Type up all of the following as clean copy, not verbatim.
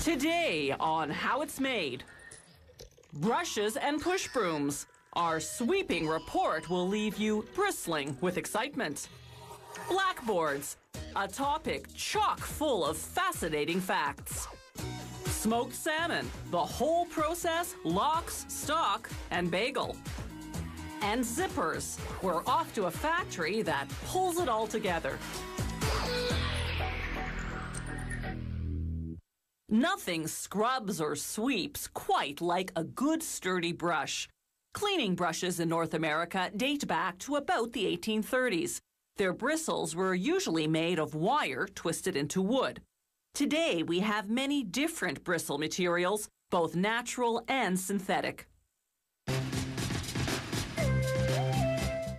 Today on How It's Made. Brushes and push brooms. Our sweeping report will leave you bristling with excitement. Blackboards, a topic chock full of fascinating facts. Smoked salmon, the whole process, locks, stock, and bagel. And zippers, we're off to a factory that pulls it all together. Nothing scrubs or sweeps quite like a good sturdy brush. Cleaning brushes in North America date back to about the 1830s. Their bristles were usually made of wire twisted into wood. Today we have many different bristle materials, both natural and synthetic.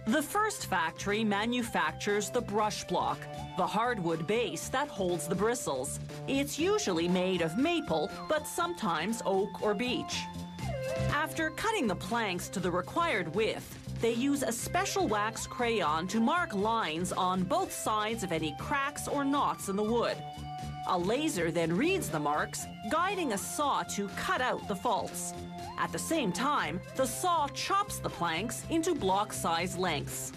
The first factory manufactures the brush block, the hardwood base that holds the bristles. It's usually made of maple, but sometimes oak or beech. After cutting the planks to the required width, they use a special wax crayon to mark lines on both sides of any cracks or knots in the wood. A laser then reads the marks, guiding a saw to cut out the faults. At the same time, the saw chops the planks into block-size lengths.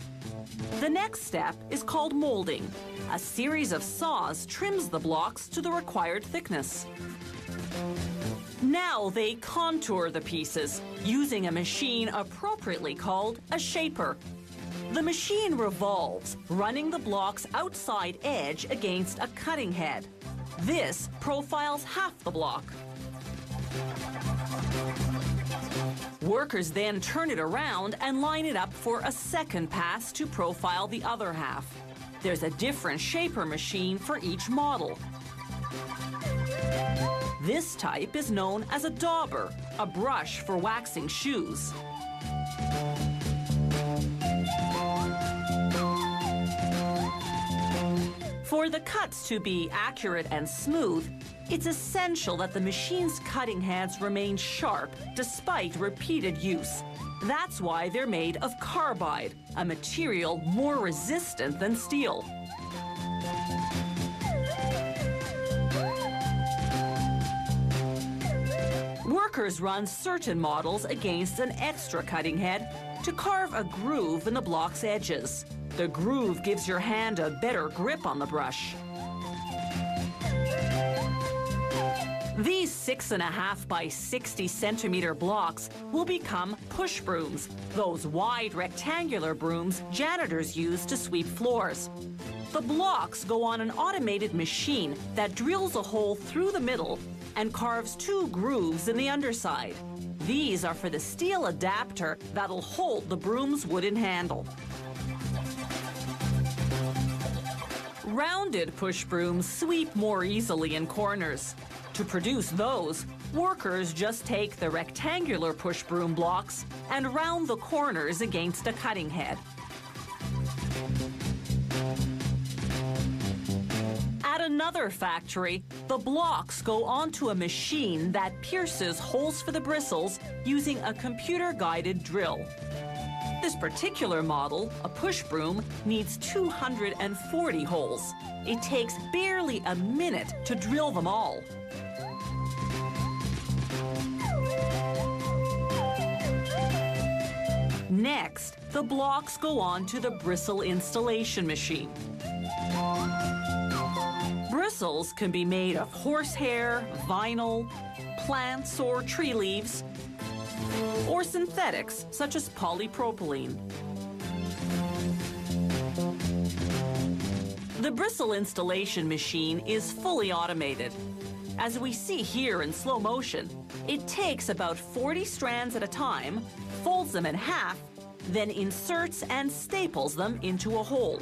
The next step is called molding. A series of saws trims the blocks to the required thickness. Now they contour the pieces using a machine appropriately called a shaper. The machine revolves, running the block's outside edge against a cutting head. This profiles half the block. Workers then turn it around and line it up for a second pass to profile the other half. There's a different shaper machine for each model. This type is known as a dauber, a brush for waxing shoes. For the cuts to be accurate and smooth, it's essential that the machine's cutting heads remain sharp despite repeated use. That's why they're made of carbide, a material more resistant than steel. Workers run certain models against an extra cutting head to carve a groove in the block's edges. The groove gives your hand a better grip on the brush. These 6.5 by 60 centimeter blocks will become push brooms, those wide rectangular brooms janitors use to sweep floors. The blocks go on an automated machine that drills a hole through the middle and carves 2 grooves in the underside. These are for the steel adapter that'll hold the broom's wooden handle. Rounded push brooms sweep more easily in corners. To produce those, workers just take the rectangular push broom blocks and round the corners against a cutting head. At another factory, the blocks go onto a machine that pierces holes for the bristles using a computer-guided drill. This particular model, a push broom, needs 240 holes. It takes barely a minute to drill them all. Next, the blocks go on to the bristle installation machine. Bristles can be made of horsehair, vinyl, plants or tree leaves, or synthetics such as polypropylene. The bristle installation machine is fully automated. As we see here in slow motion, it takes about 40 strands at a time, folds them in half, then inserts and staples them into a hole.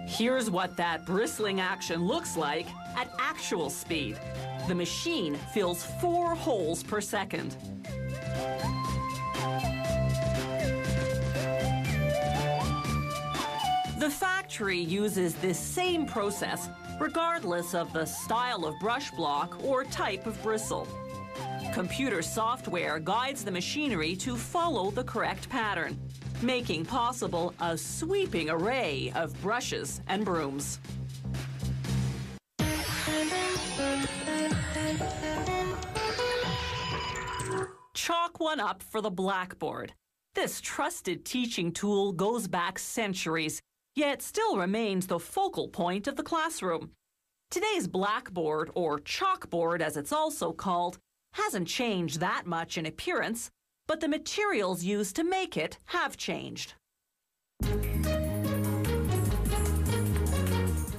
Here's what that bristling action looks like at actual speed. The machine fills 4 holes per second. The factory uses this same process regardless of the style of brush block or type of bristle. Computer software guides the machinery to follow the correct pattern, making possible a sweeping array of brushes and brooms. Chalk one up for the blackboard. This trusted teaching tool goes back centuries, yet still remains the focal point of the classroom. Today's blackboard, or chalkboard as it's also called, hasn't changed that much in appearance, but the materials used to make it have changed.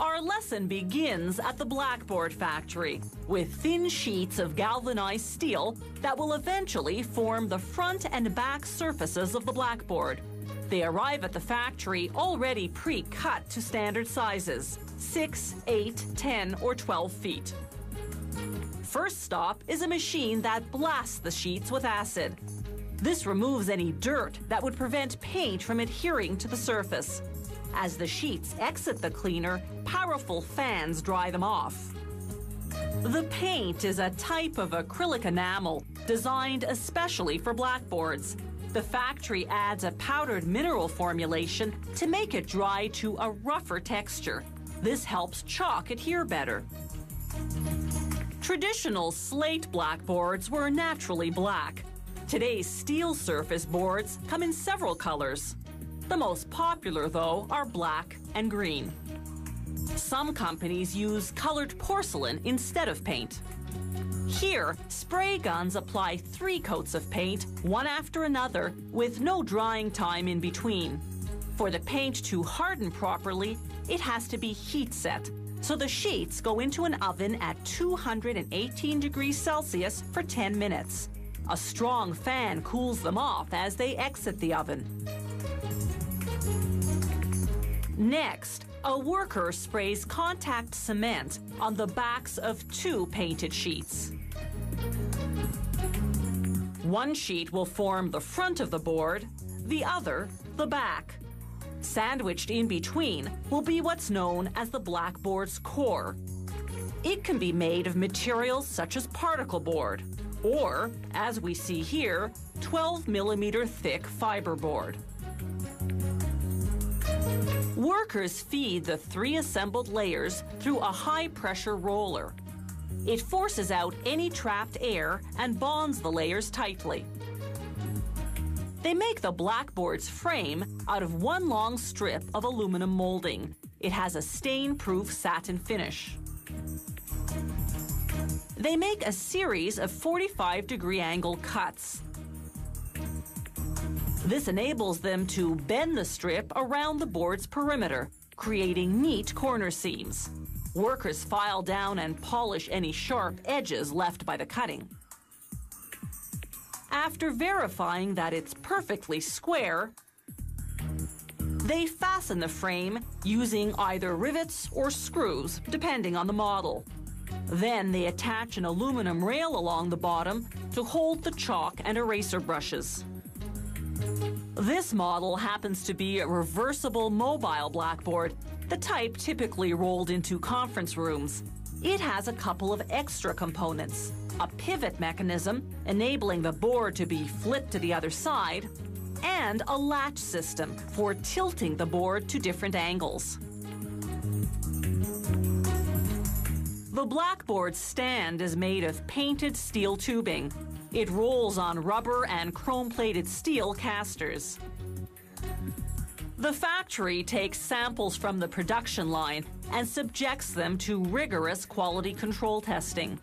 Our lesson begins at the blackboard factory with thin sheets of galvanized steel that will eventually form the front and back surfaces of the blackboard. They arrive at the factory already pre-cut to standard sizes, 6, 8, 10, or 12 feet. First stop is a machine that blasts the sheets with acid. This removes any dirt that would prevent paint from adhering to the surface. As the sheets exit the cleaner, powerful fans dry them off. The paint is a type of acrylic enamel designed especially for blackboards. The factory adds a powdered mineral formulation to make it dry to a rougher texture. This helps chalk adhere better. Traditional slate blackboards were naturally black. Today's steel surface boards come in several colors. The most popular, though, are black and green. Some companies use colored porcelain instead of paint. Here, spray guns apply 3 coats of paint, one after another, with no drying time in between. For the paint to harden properly, it has to be heat set, so the sheets go into an oven at 218 degrees Celsius for 10 minutes. A strong fan cools them off as they exit the oven. Next, a worker sprays contact cement on the backs of 2 painted sheets. One sheet will form the front of the board, the other the back. Sandwiched in between will be what's known as the blackboard's core. It can be made of materials such as particle board, or, as we see here, 12mm thick fiberboard. Workers feed the 3 assembled layers through a high-pressure roller. It forces out any trapped air and bonds the layers tightly. They make the blackboard's frame out of one long strip of aluminum molding. It has a stain-proof satin finish. They make a series of 45-degree angle cuts. This enables them to bend the strip around the board's perimeter, creating neat corner seams. Workers file down and polish any sharp edges left by the cutting. After verifying that it's perfectly square, they fasten the frame using either rivets or screws, depending on the model. Then they attach an aluminum rail along the bottom to hold the chalk and eraser brushes. This model happens to be a reversible mobile blackboard, the type typically rolled into conference rooms. It has a couple of extra components: a pivot mechanism, enabling the board to be flipped to the other side, and a latch system for tilting the board to different angles. The blackboard stand is made of painted steel tubing. It rolls on rubber and chrome-plated steel casters. The factory takes samples from the production line and subjects them to rigorous quality control testing.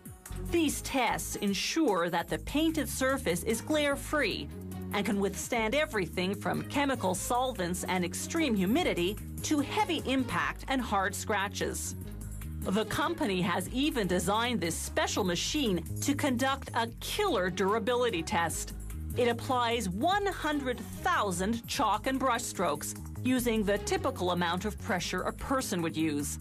These tests ensure that the painted surface is glare-free and can withstand everything from chemical solvents and extreme humidity to heavy impact and hard scratches. The company has even designed this special machine to conduct a killer durability test. It applies 100,000 chalk and brush strokes, using the typical amount of pressure a person would use.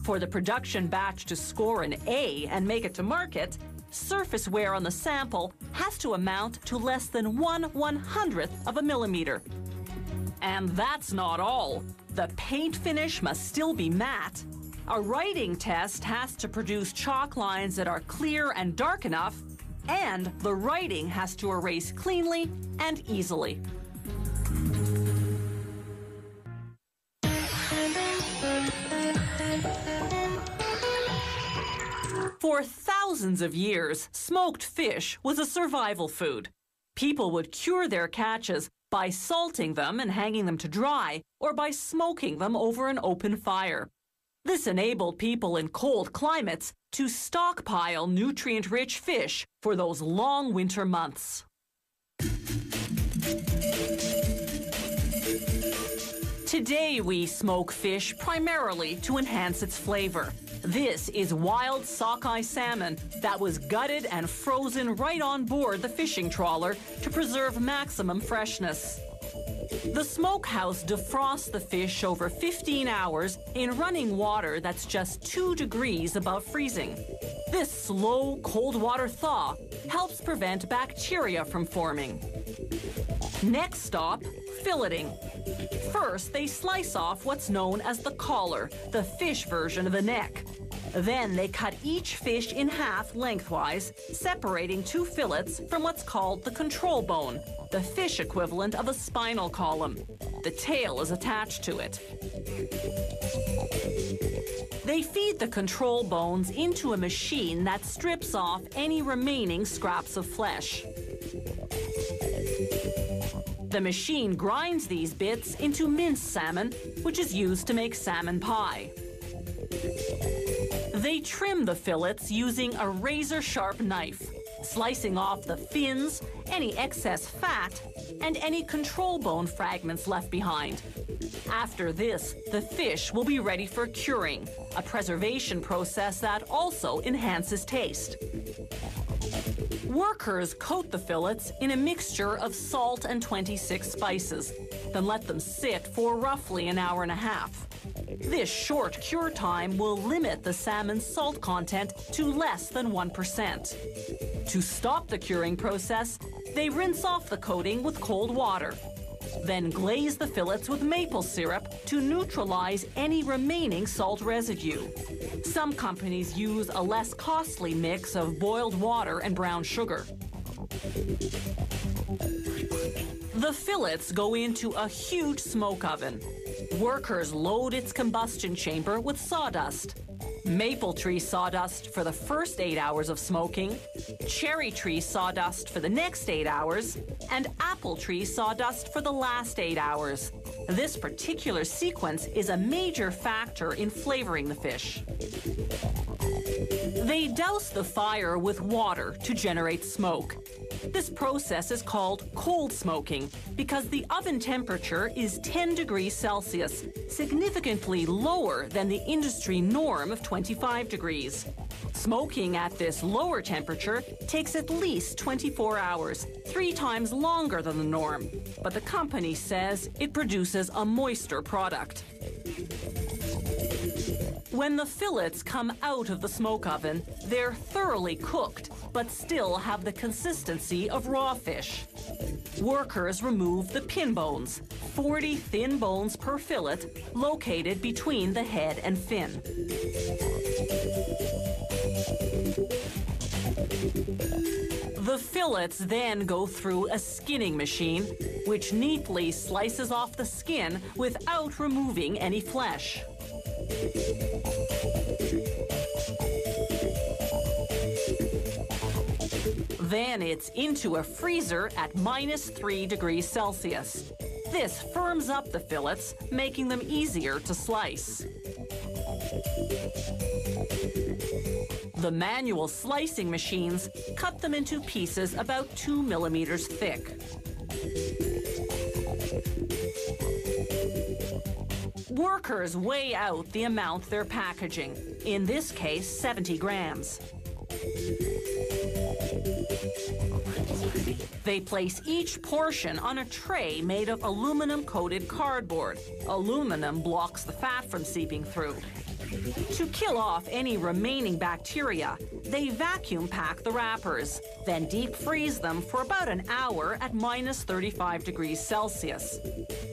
For the production batch to score an A and make it to market, surface wear on the sample has to amount to less than 1/100th of a millimeter. And that's not all. The paint finish must still be matte. A writing test has to produce chalk lines that are clear and dark enough, and the writing has to erase cleanly and easily. For thousands of years, smoked fish was a survival food. People would cure their catches by salting them and hanging them to dry, or by smoking them over an open fire. This enabled people in cold climates to stockpile nutrient-rich fish for those long winter months. Today we smoke fish primarily to enhance its flavor. This is wild sockeye salmon that was gutted and frozen right on board the fishing trawler to preserve maximum freshness. The smokehouse defrosts the fish over 15 hours in running water that's just 2 degrees above freezing. This slow, cold water thaw helps prevent bacteria from forming. Next stop, filleting. First, they slice off what's known as the collar, the fish version of the neck. Then they cut each fish in half lengthwise, separating 2 fillets from what's called the control bone, the fish equivalent of a spinal column. The tail is attached to it. They feed the control bones into a machine that strips off any remaining scraps of flesh. The machine grinds these bits into minced salmon, which is used to make salmon pie. They trim the fillets using a razor-sharp knife, slicing off the fins, any excess fat, and any control bone fragments left behind. After this, the fish will be ready for curing, a preservation process that also enhances taste. Workers coat the fillets in a mixture of salt and 26 spices, then let them sit for roughly an hour and a half. This short cure time will limit the salmon's salt content to less than 1%. To stop the curing process, they rinse off the coating with cold water, then glaze the fillets with maple syrup to neutralize any remaining salt residue. Some companies use a less costly mix of boiled water and brown sugar. The fillets go into a huge smoke oven. Workers load its combustion chamber with sawdust. Maple tree sawdust for the first 8 hours of smoking, cherry tree sawdust for the next 8 hours, and apple tree sawdust for the last 8 hours. This particular sequence is a major factor in flavoring the fish. They douse the fire with water to generate smoke. This process is called cold smoking because the oven temperature is 10 degrees Celsius, significantly lower than the industry norm of 25 degrees. Smoking at this lower temperature takes at least 24 hours, 3 times longer than the norm, but the company says it produces a moister product. When the fillets come out of the smoke oven, they're thoroughly cooked, but still have the consistency of raw fish. Workers remove the pin bones, 40 thin bones per fillet, located between the head and fin. The fillets then go through a skinning machine, which neatly slices off the skin without removing any flesh. Then it's into a freezer at -3 degrees Celsius. This firms up the fillets, making them easier to slice. The manual slicing machines cut them into pieces about 2 millimeters thick. Workers weigh out the amount they're packaging, in this case 70 grams. They place each portion on a tray made of aluminum-coated cardboard. Aluminum blocks the fat from seeping through. To kill off any remaining bacteria, they vacuum pack the wrappers, then deep freeze them for about an hour at minus 35 degrees Celsius.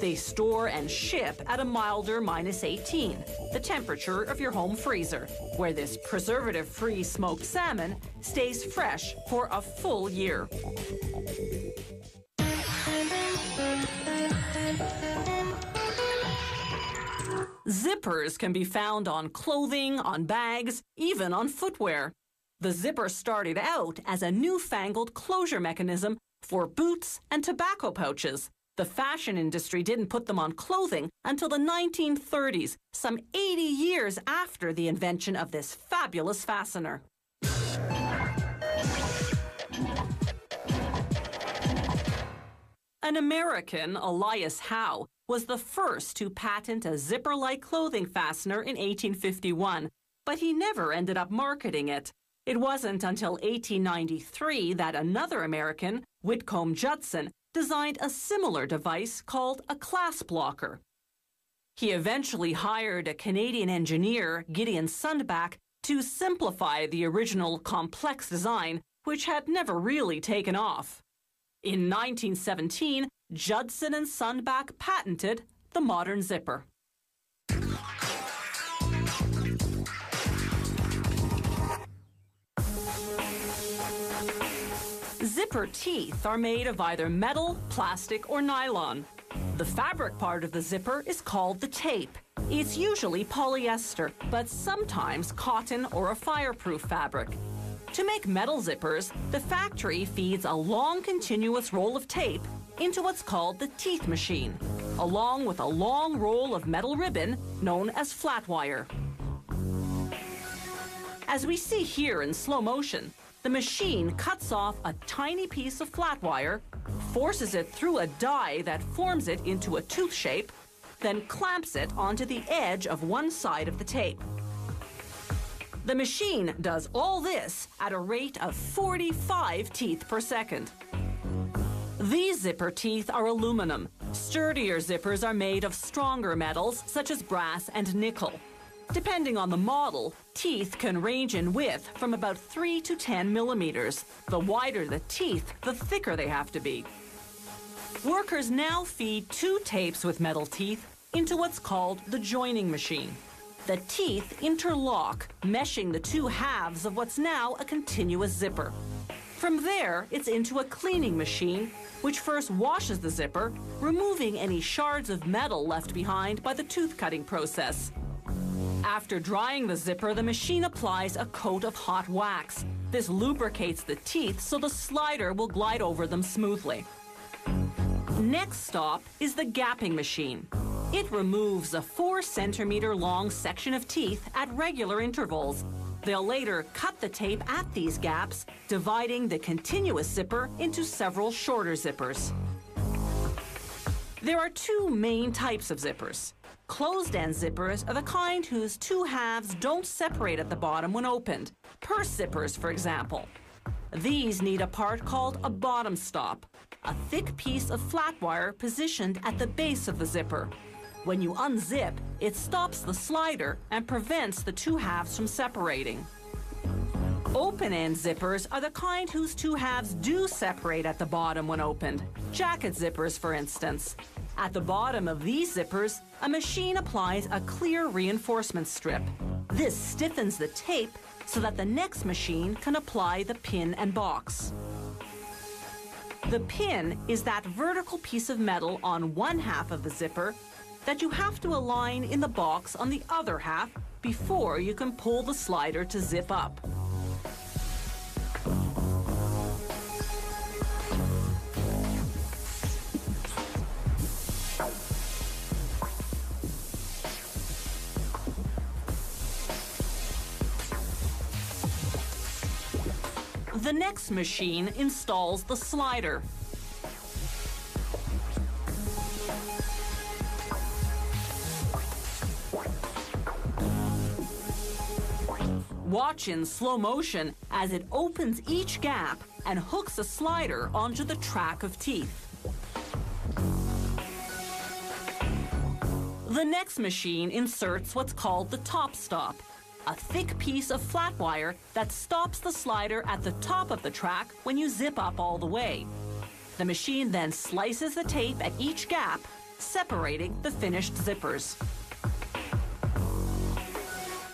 They store and ship at a milder minus 18, the temperature of your home freezer, where this preservative-free smoked salmon stays fresh for a full year. Zippers can be found on clothing, on bags, even on footwear. The zipper started out as a newfangled closure mechanism for boots and tobacco pouches. The fashion industry didn't put them on clothing until the 1930s, some 80 years after the invention of this fabulous fastener. An American, Elias Howe, was the first to patent a zipper-like clothing fastener in 1851, but he never ended up marketing it. It wasn't until 1893 that another American, Whitcomb Judson, designed a similar device called a clasp locker. He eventually hired a Canadian engineer, Gideon Sundback, to simplify the original complex design, which had never really taken off. In 1917, Judson and Sundback patented the modern zipper. Zipper teeth are made of either metal, plastic, or nylon. The fabric part of the zipper is called the tape. It's usually polyester, but sometimes cotton or a fireproof fabric. To make metal zippers, the factory feeds a long continuous roll of tape into what's called the teeth machine, along with a long roll of metal ribbon known as flat wire. As we see here in slow motion, the machine cuts off a tiny piece of flat wire, forces it through a die that forms it into a tooth shape, then clamps it onto the edge of one side of the tape. The machine does all this at a rate of 45 teeth per second. These zipper teeth are aluminum. Sturdier zippers are made of stronger metals such as brass and nickel. Depending on the model, teeth can range in width from about 3 to 10 millimeters. The wider the teeth, the thicker they have to be. Workers now feed two tapes with metal teeth into what's called the joining machine. The teeth interlock, meshing the two halves of what's now a continuous zipper. From there, it's into a cleaning machine, which first washes the zipper, removing any shards of metal left behind by the tooth-cutting process. After drying the zipper, the machine applies a coat of hot wax. This lubricates the teeth so the slider will glide over them smoothly. Next stop is the gapping machine. It removes a 4-centimeter long section of teeth at regular intervals. They'll later cut the tape at these gaps, dividing the continuous zipper into several shorter zippers. There are two main types of zippers. Closed-end zippers are the kind whose two halves don't separate at the bottom when opened. Purse zippers, for example. These need a part called a bottom stop, a thick piece of flat wire positioned at the base of the zipper. When you unzip, it stops the slider and prevents the two halves from separating. Open-end zippers are the kind whose two halves do separate at the bottom when opened. Jacket zippers, for instance. At the bottom of these zippers, a machine applies a clear reinforcement strip. This stiffens the tape so that the next machine can apply the pin and box. The pin is that vertical piece of metal on one half of the zipper that you have to align in the box on the other half before you can pull the slider to zip up. The next machine installs the slider. Watch in slow motion as it opens each gap, and hooks a slider onto the track of teeth. The next machine inserts what's called the top stop, a thick piece of flat wire that stops the slider at the top of the track when you zip up all the way. The machine then slices the tape at each gap, separating the finished zippers.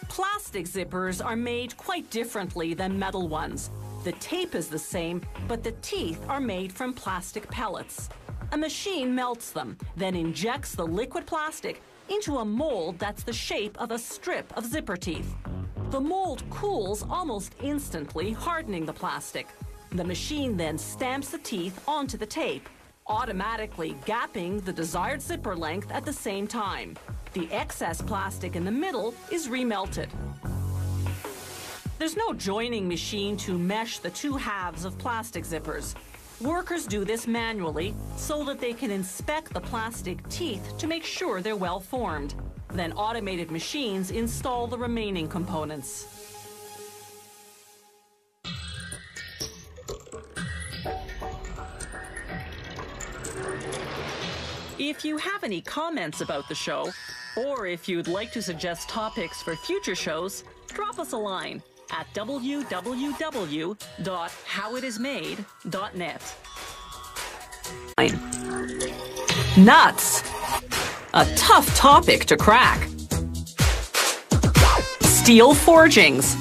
Plastic zippers are made quite differently than metal ones. The tape is the same, but the teeth are made from plastic pellets. A machine melts them, then injects the liquid plastic into a mold that's the shape of a strip of zipper teeth. The mold cools almost instantly, hardening the plastic. The machine then stamps the teeth onto the tape, automatically gapping the desired zipper length at the same time. The excess plastic in the middle is remelted. There's no joining machine to mesh the two halves of plastic zippers. Workers do this manually so that they can inspect the plastic teeth to make sure they're well formed. Then automated machines install the remaining components. If you have any comments about the show, or if you'd like to suggest topics for future shows, drop us a line at www.howitismade.net. Nuts. A tough topic to crack. Steel forgings.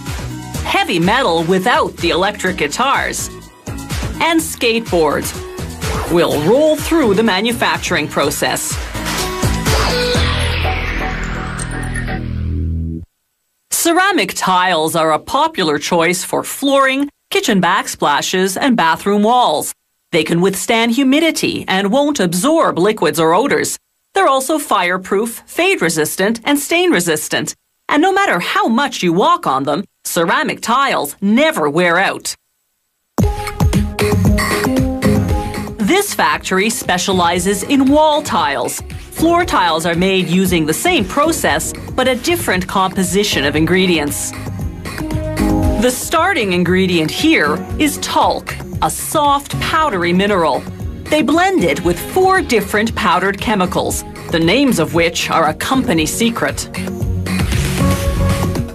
Heavy metal without the electric guitars. And skateboards. We'll roll through the manufacturing process. Ceramic tiles are a popular choice for flooring, kitchen backsplashes, and bathroom walls. They can withstand humidity and won't absorb liquids or odors. They're also fireproof, fade-resistant, and stain-resistant. And no matter how much you walk on them, ceramic tiles never wear out. This factory specializes in wall tiles. Floor tiles are made using the same process, but a different composition of ingredients. The starting ingredient here is talc, a soft, powdery mineral. They blend it with 4 different powdered chemicals, the names of which are a company secret.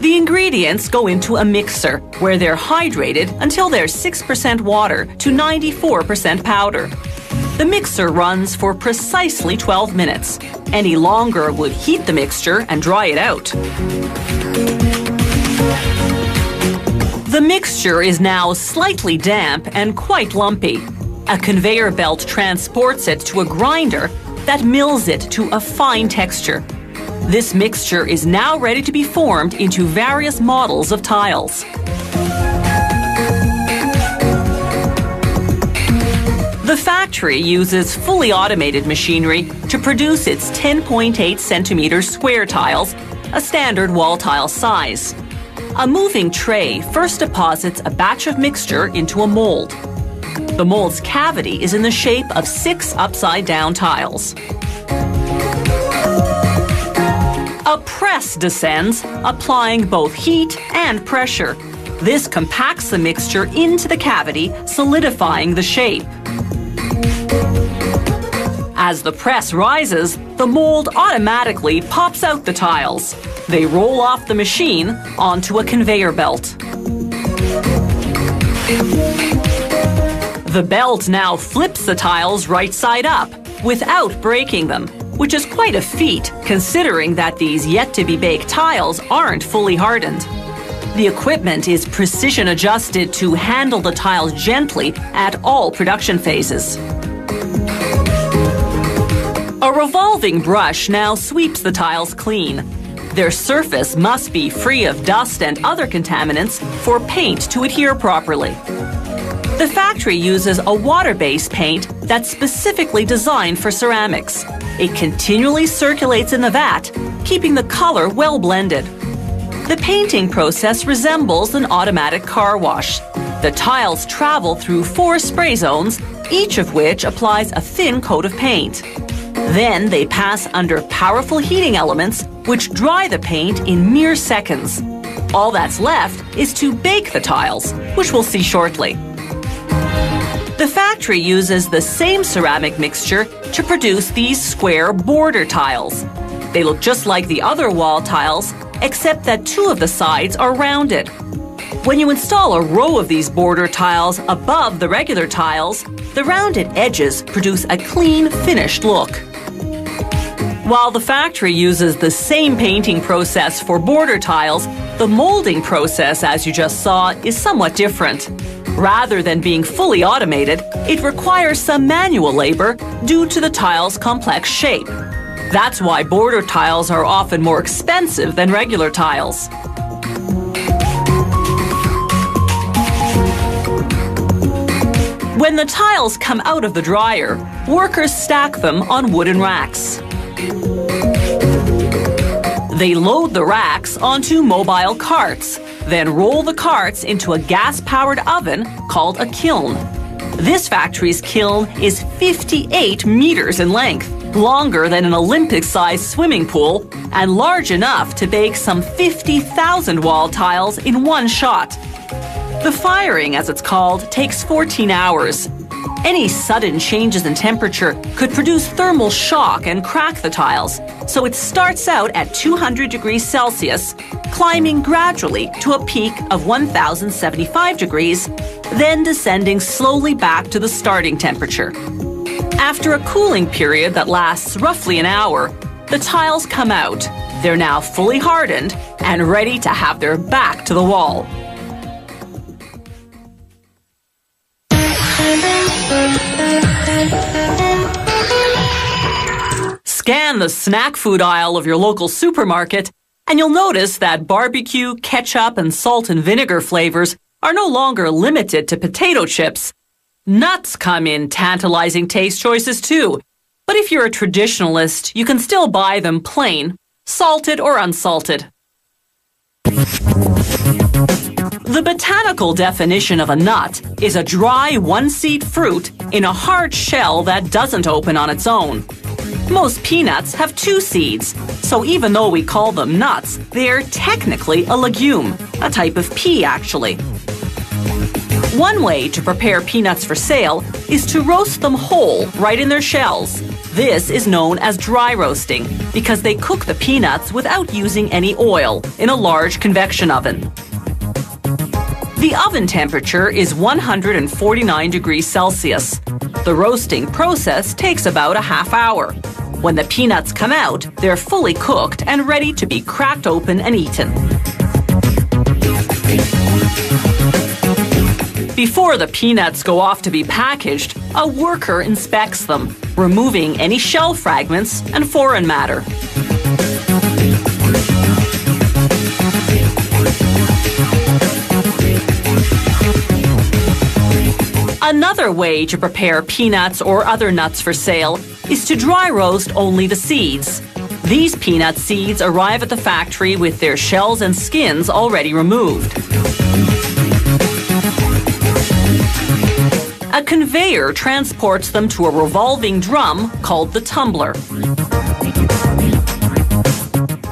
The ingredients go into a mixer, where they're hydrated until they're 6% water to 94% powder. The mixer runs for precisely 12 minutes. Any longer would heat the mixture and dry it out. The mixture is now slightly damp and quite lumpy. A conveyor belt transports it to a grinder that mills it to a fine texture. This mixture is now ready to be formed into various models of tiles. The factory uses fully automated machinery to produce its 10.8 centimeter square tiles, a standard wall tile size. A moving tray first deposits a batch of mixture into a mold. The mold's cavity is in the shape of 6 upside-down tiles. A press descends, applying both heat and pressure. This compacts the mixture into the cavity, solidifying the shape. As the press rises, the mold automatically pops out the tiles. They roll off the machine onto a conveyor belt. The belt now flips the tiles right side up without breaking them, which is quite a feat considering that these yet-to-be-baked tiles aren't fully hardened. The equipment is precision adjusted to handle the tiles gently at all production phases. A revolving brush now sweeps the tiles clean. Their surface must be free of dust and other contaminants for paint to adhere properly. The factory uses a water-based paint that's specifically designed for ceramics. It continually circulates in the vat, keeping the color well blended. The painting process resembles an automatic car wash. The tiles travel through 4 spray zones, each of which applies a thin coat of paint. Then they pass under powerful heating elements, which dry the paint in mere seconds. All that's left is to bake the tiles, which we'll see shortly. The factory uses the same ceramic mixture to produce these square border tiles. They look just like the other wall tiles, except that two of the sides are rounded. When you install a row of these border tiles above the regular tiles, the rounded edges produce a clean, finished look. While the factory uses the same painting process for border tiles, the molding process, as you just saw, is somewhat different. Rather than being fully automated, it requires some manual labor due to the tile's complex shape. That's why border tiles are often more expensive than regular tiles. When the tiles come out of the dryer, workers stack them on wooden racks. They load the racks onto mobile carts, then roll the carts into a gas-powered oven called a kiln. This factory's kiln is 58 meters in length, longer than an Olympic-sized swimming pool, and large enough to bake some 50,000 wall tiles in one shot. The firing, as it's called, takes 14 hours. Any sudden changes in temperature could produce thermal shock and crack the tiles, so it starts out at 200 degrees Celsius, climbing gradually to a peak of 1,075 degrees, then descending slowly back to the starting temperature. After a cooling period that lasts roughly an hour, the tiles come out. They're now fully hardened and ready to have their back to the wall. Scan the snack food aisle of your local supermarket, and you'll notice that barbecue, ketchup, and salt and vinegar flavors are no longer limited to potato chips. Nuts come in tantalizing taste choices too, but if you're a traditionalist, you can still buy them plain, salted or unsalted. The botanical definition of a nut is a dry one-seed fruit in a hard shell that doesn't open on its own. Most peanuts have two seeds, so even though we call them nuts, they're technically a legume, a type of pea actually. One way to prepare peanuts for sale is to roast them whole right in their shells. This is known as dry roasting because they cook the peanuts without using any oil in a large convection oven. The oven temperature is 149 degrees Celsius. The roasting process takes about a half hour. When the peanuts come out, they're fully cooked and ready to be cracked open and eaten. Before the peanuts go off to be packaged, a worker inspects them, removing any shell fragments and foreign matter. Another way to prepare peanuts or other nuts for sale is to dry roast only the seeds. These peanut seeds arrive at the factory with their shells and skins already removed. A conveyor transports them to a revolving drum called the tumbler.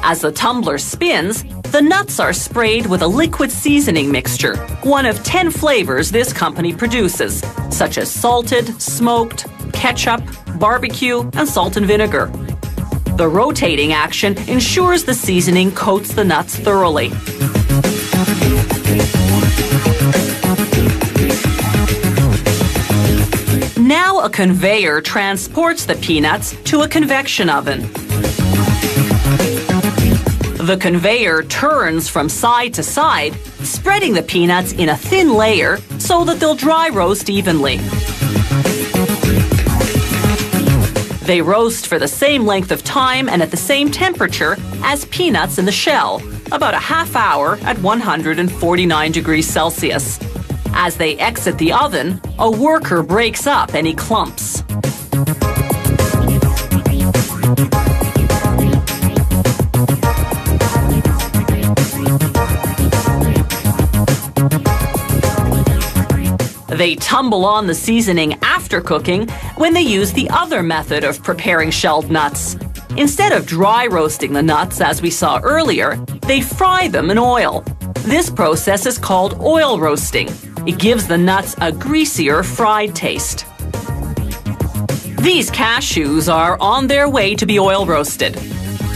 As the tumbler spins, the nuts are sprayed with a liquid seasoning mixture, one of 10 flavors this company produces, such as salted, smoked, ketchup, barbecue, and salt and vinegar. The rotating action ensures the seasoning coats the nuts thoroughly. Now a conveyor transports the peanuts to a convection oven. The conveyor turns from side to side, spreading the peanuts in a thin layer so that they'll dry roast evenly. They roast for the same length of time and at the same temperature as peanuts in the shell, about a half hour at 149 degrees Celsius. As they exit the oven, a worker breaks up any clumps. They tumble on the seasoning after cooking when they use the other method of preparing shelled nuts. Instead of dry roasting the nuts, as we saw earlier, they fry them in oil. This process is called oil roasting. It gives the nuts a greasier, fried taste. These cashews are on their way to be oil roasted.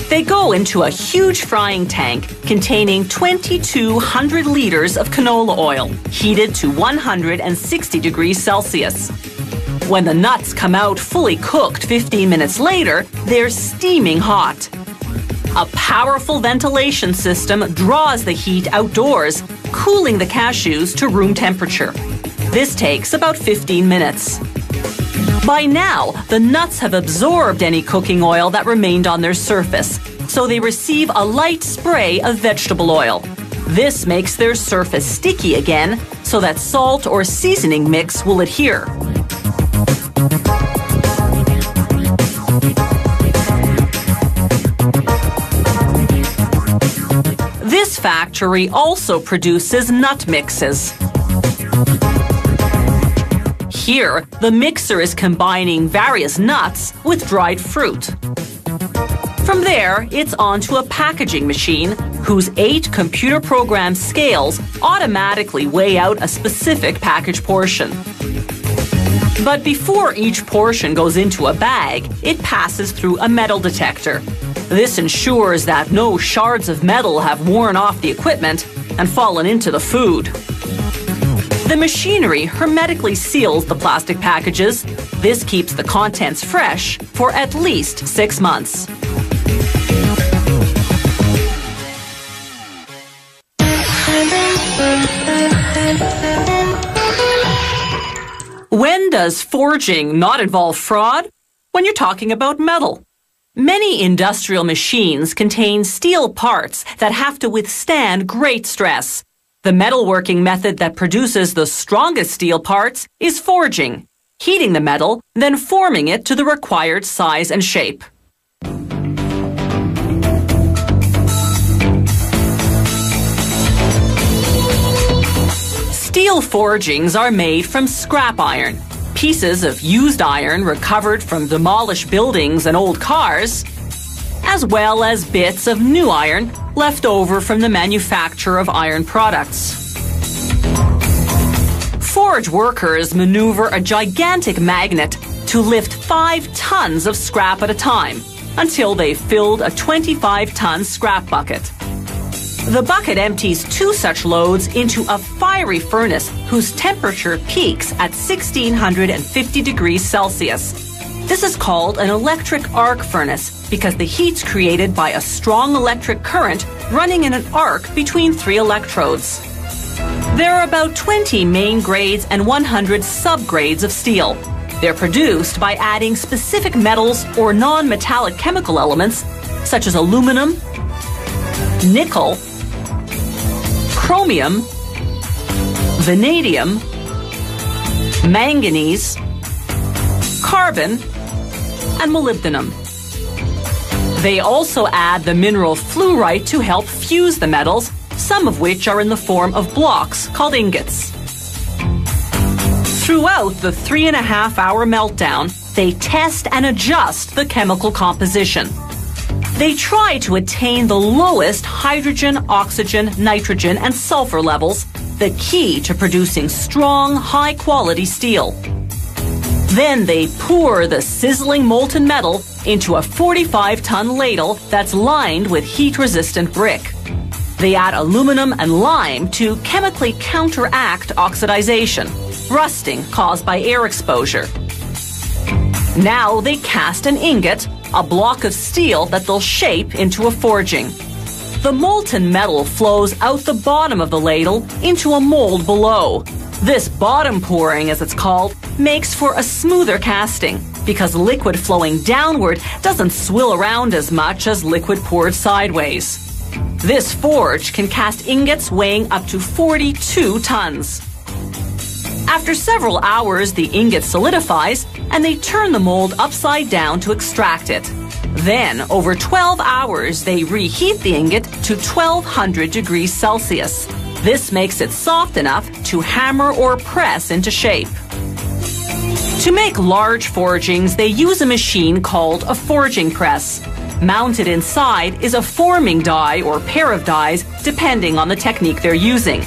They go into a huge frying tank containing 2,200 liters of canola oil, heated to 160 degrees Celsius. When the nuts come out fully cooked 15 minutes later, they're steaming hot. A powerful ventilation system draws the heat outdoors, cooling the cashews to room temperature. This takes about 15 minutes. By now, the nuts have absorbed any cooking oil that remained on their surface, so they receive a light spray of vegetable oil. This makes their surface sticky again, so that salt or seasoning mix will adhere. This factory also produces nut mixes. Here, the mixer is combining various nuts with dried fruit. From there, it's onto a packaging machine whose 8 computer-programmed scales automatically weigh out a specific package portion. But before each portion goes into a bag, it passes through a metal detector. This ensures that no shards of metal have worn off the equipment and fallen into the food. The machinery hermetically seals the plastic packages. This keeps the contents fresh for at least 6 months. When does forging not involve fraud? When you're talking about metal. Many industrial machines contain steel parts that have to withstand great stress. The metalworking method that produces the strongest steel parts is forging, heating the metal, then forming it to the required size and shape. Steel forgings are made from scrap iron, pieces of used iron recovered from demolished buildings and old cars, as well as bits of new iron left over from the manufacture of iron products. Forge workers maneuver a gigantic magnet to lift 5 tons of scrap at a time until they've filled a 25-ton scrap bucket. The bucket empties 2 such loads into a fiery furnace whose temperature peaks at 1,650 degrees Celsius. This is called an electric arc furnace because the heat's created by a strong electric current running in an arc between 3 electrodes. There are about 20 main grades and 100 subgrades of steel. They're produced by adding specific metals or non-metallic chemical elements such as aluminum, nickel, chromium, vanadium, manganese, carbon, and molybdenum. They also add the mineral fluorite to help fuse the metals, some of which are in the form of blocks called ingots. Throughout the 3.5-hour meltdown, they test and adjust the chemical composition. They try to attain the lowest hydrogen, oxygen, nitrogen, and sulfur levels, the key to producing strong, high-quality steel. Then they pour the sizzling molten metal into a 45-ton ladle that's lined with heat-resistant brick. They add aluminum and lime to chemically counteract oxidization, rusting caused by air exposure. Now they cast an ingot, a block of steel that they'll shape into a forging. The molten metal flows out the bottom of the ladle into a mold below. This bottom pouring, as it's called, makes for a smoother casting because liquid flowing downward doesn't swill around as much as liquid poured sideways. This forge can cast ingots weighing up to 42 tons. After several hours, the ingot solidifies and they turn the mold upside down to extract it. Then, over 12 hours, they reheat the ingot to 1,200 degrees Celsius. This makes it soft enough to hammer or press into shape. To make large forgings, they use a machine called a forging press. Mounted inside is a forming die or pair of dies, depending on the technique they're using.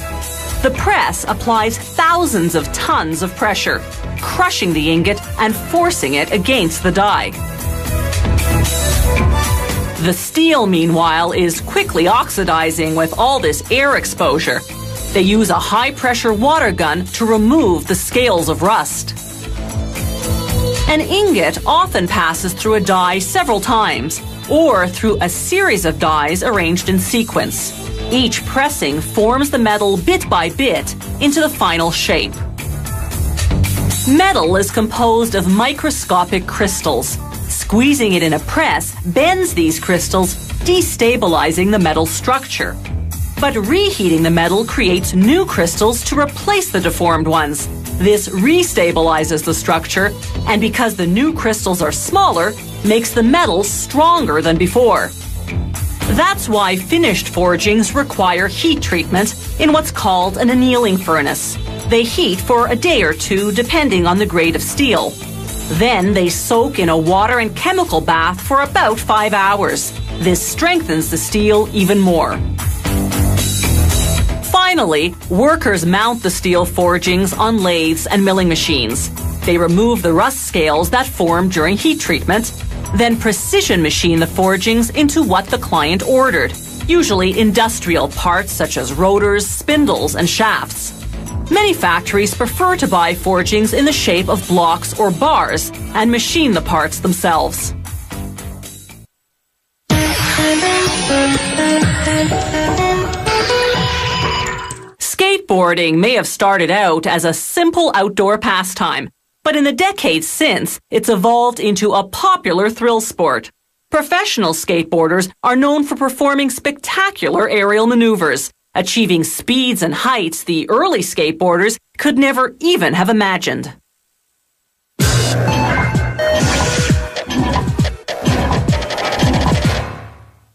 The press applies thousands of tons of pressure, crushing the ingot and forcing it against the die. The steel, meanwhile, is quickly oxidizing with all this air exposure. They use a high-pressure water gun to remove the scales of rust. An ingot often passes through a die several times, or through a series of dies arranged in sequence. Each pressing forms the metal bit by bit into the final shape. Metal is composed of microscopic crystals. Squeezing it in a press bends these crystals, destabilizing the metal structure. But reheating the metal creates new crystals to replace the deformed ones. This restabilizes the structure, and because the new crystals are smaller, makes the metal stronger than before. That's why finished forgings require heat treatment in what's called an annealing furnace. They heat for a day or two depending on the grade of steel. Then they soak in a water and chemical bath for about 5 hours. This strengthens the steel even more. Finally, workers mount the steel forgings on lathes and milling machines. They remove the rust scales that form during heat treatment, then precision machine the forgings into what the client ordered, usually industrial parts such as rotors, spindles, and shafts. Many factories prefer to buy forgings in the shape of blocks or bars and machine the parts themselves. Skateboarding may have started out as a simple outdoor pastime, but in the decades since, it's evolved into a popular thrill sport. Professional skateboarders are known for performing spectacular aerial maneuvers, achieving speeds and heights the early skateboarders could never even have imagined.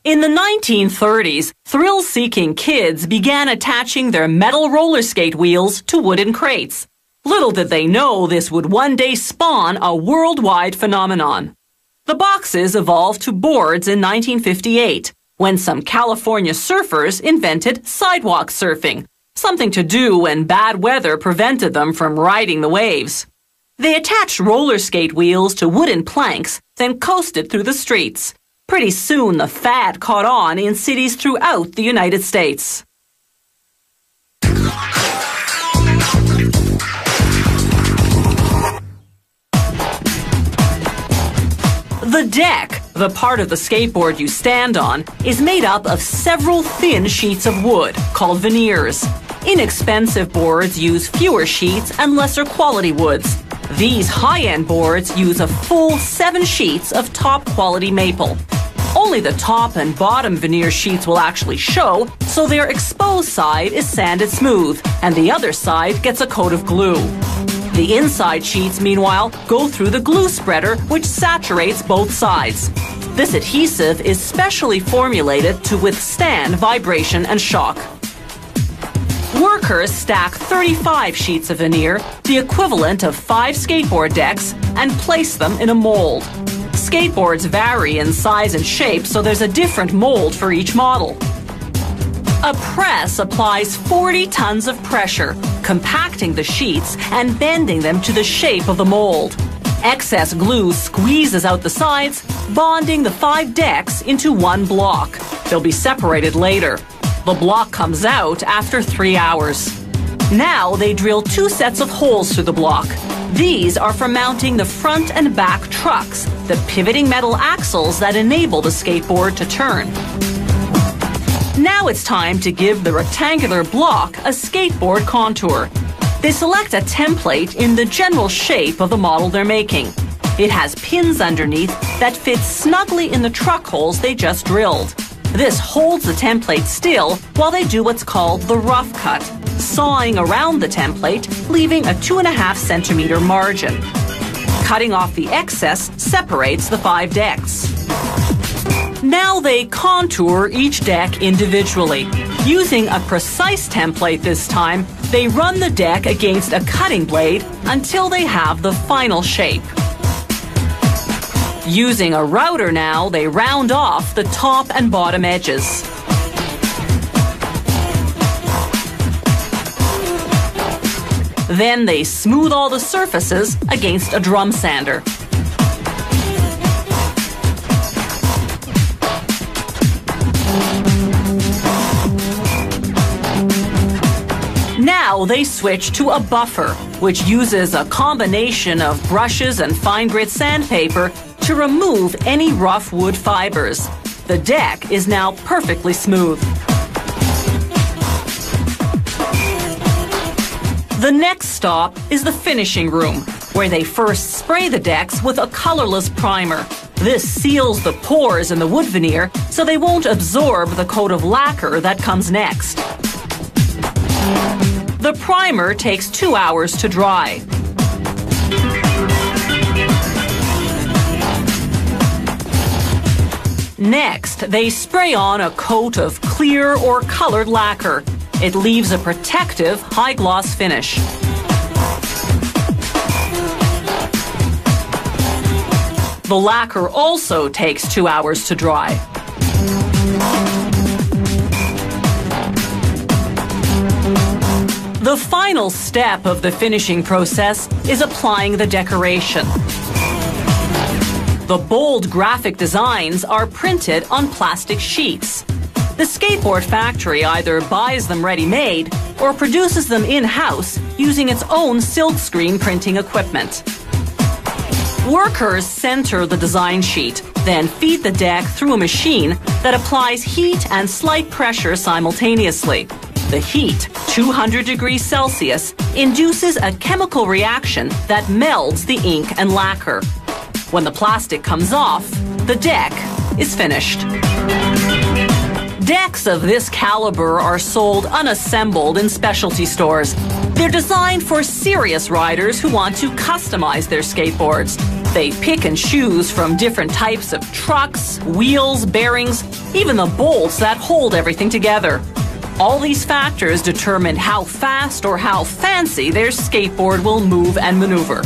In the 1930s, thrill-seeking kids began attaching their metal roller skate wheels to wooden crates. Little did they know this would one day spawn a worldwide phenomenon. The boxes evolved to boards in 1958, when some California surfers invented sidewalk surfing, something to do when bad weather prevented them from riding the waves. They attached roller skate wheels to wooden planks, then coasted through the streets. Pretty soon, the fad caught on in cities throughout the United States. The deck, the part of the skateboard you stand on, is made up of several thin sheets of wood, called veneers. Inexpensive boards use fewer sheets and lesser quality woods. These high-end boards use a full 7 sheets of top-quality maple. Only the top and bottom veneer sheets will actually show, so their exposed side is sanded smooth, and the other side gets a coat of glue. The inside sheets, meanwhile, go through the glue spreader, which saturates both sides. This adhesive is specially formulated to withstand vibration and shock. Workers stack 35 sheets of veneer, the equivalent of 5 skateboard decks, and place them in a mold. Skateboards vary in size and shape, so there's a different mold for each model. A press applies 40 tons of pressure, compacting the sheets and bending them to the shape of the mold. Excess glue squeezes out the sides, bonding the 5 decks into one block. They'll be separated later. The block comes out after 3 hours. Now they drill 2 sets of holes through the block. These are for mounting the front and back trucks, the pivoting metal axles that enable the skateboard to turn. Now it's time to give the rectangular block a skateboard contour. They select a template in the general shape of the model they're making. It has pins underneath that fit snugly in the truck holes they just drilled. This holds the template still while they do what's called the rough cut, sawing around the template, leaving a 2.5 centimeter margin. Cutting off the excess separates the 5 decks. Now they contour each deck individually. Using a precise template this time, they run the deck against a cutting blade until they have the final shape. Using a router now, they round off the top and bottom edges. Then they smooth all the surfaces against a drum sander. Now they switch to a buffer, which uses a combination of brushes and fine grit sandpaper to remove any rough wood fibers. The deck is now perfectly smooth. The next stop is the finishing room, where they first spray the decks with a colorless primer. This seals the pores in the wood veneer so they won't absorb the coat of lacquer that comes next. The primer takes 2 hours to dry. Next, they spray on a coat of clear or colored lacquer. It leaves a protective, high-gloss finish. The lacquer also takes 2 hours to dry. The final step of the finishing process is applying the decoration. The bold graphic designs are printed on plastic sheets. The skateboard factory either buys them ready-made or produces them in-house using its own silkscreen printing equipment. Workers center the design sheet, then feed the deck through a machine that applies heat and slight pressure simultaneously. The heat, 200 degrees Celsius, induces a chemical reaction that melds the ink and lacquer. When the plastic comes off, the deck is finished. Decks of this caliber are sold unassembled in specialty stores. They're designed for serious riders who want to customize their skateboards. They pick and choose from different types of trucks, wheels, bearings, even the bolts that hold everything together. All these factors determine how fast or how fancy their skateboard will move and maneuver.